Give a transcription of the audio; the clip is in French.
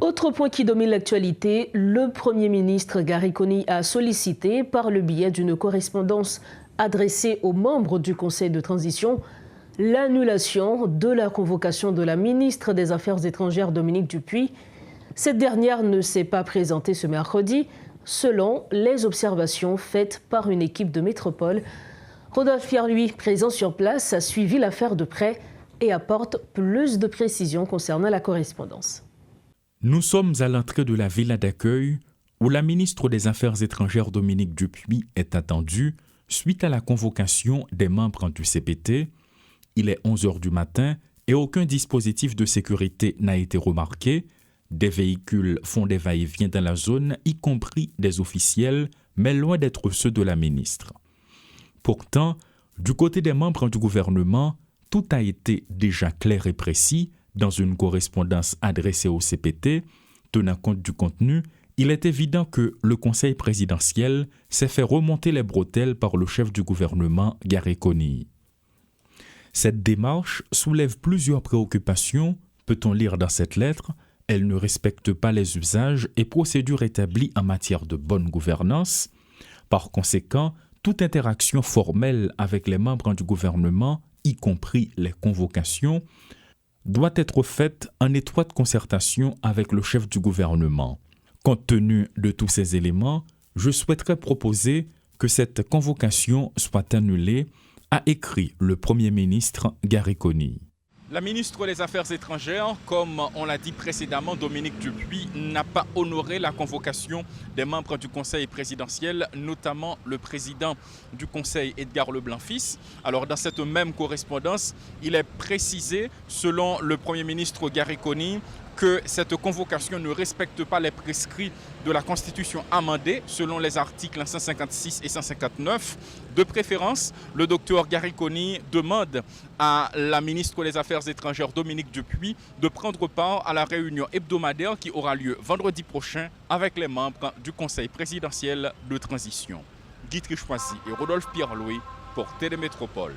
Autre point qui domine l'actualité, le Premier ministre Gary Conille a sollicité, par le biais d'une correspondance adressée aux membres du Conseil de transition, l'annulation de la convocation de la ministre des Affaires étrangères Dominique Dupuy. Cette dernière ne s'est pas présentée ce mercredi, selon les observations faites par une équipe de métropole. Rodolphe Pierre-Louis, présent sur place, a suivi l'affaire de près et apporte plus de précisions concernant la correspondance. Nous sommes à l'entrée de la villa d'accueil où la ministre des Affaires étrangères Dominique Dupuy est attendue suite à la convocation des membres du CPT. Il est 11 h du matin et aucun dispositif de sécurité n'a été remarqué. Des véhicules font des va-et-vient dans la zone, y compris des officiels, mais loin d'être ceux de la ministre. Pourtant, du côté des membres du gouvernement, tout a été déjà clair et précis. Dans une correspondance adressée au CPT, tenant compte du contenu, il est évident que le Conseil présidentiel s'est fait remonter les bretelles par le chef du gouvernement, Gary Conille. Cette démarche soulève plusieurs préoccupations, peut-on lire dans cette lettre. Elle ne respecte pas les usages et procédures établis en matière de bonne gouvernance. Par conséquent, toute interaction formelle avec les membres du gouvernement, y compris les convocations, doit être faite en étroite concertation avec le chef du gouvernement. Compte tenu de tous ces éléments, je souhaiterais proposer que cette convocation soit annulée, a écrit le Premier ministre Gary Conille. La ministre des Affaires étrangères, comme on l'a dit précédemment, Dominique Dupuy, n'a pas honoré la convocation des membres du Conseil présidentiel, notamment le président du Conseil, Edgar Leblanc-Fils. Alors dans cette même correspondance, il est précisé, selon le Premier ministre Gary Conille, que cette convocation ne respecte pas les prescrits de la Constitution amendée selon les articles 156 et 159. De préférence, le docteur Gary Conille demande à la ministre des Affaires étrangères Dominique Dupuy de prendre part à la réunion hebdomadaire qui aura lieu vendredi prochain avec les membres du Conseil présidentiel de transition. Guy Trichoisi et Rodolphe Pierre-Louis pour Télémétropole.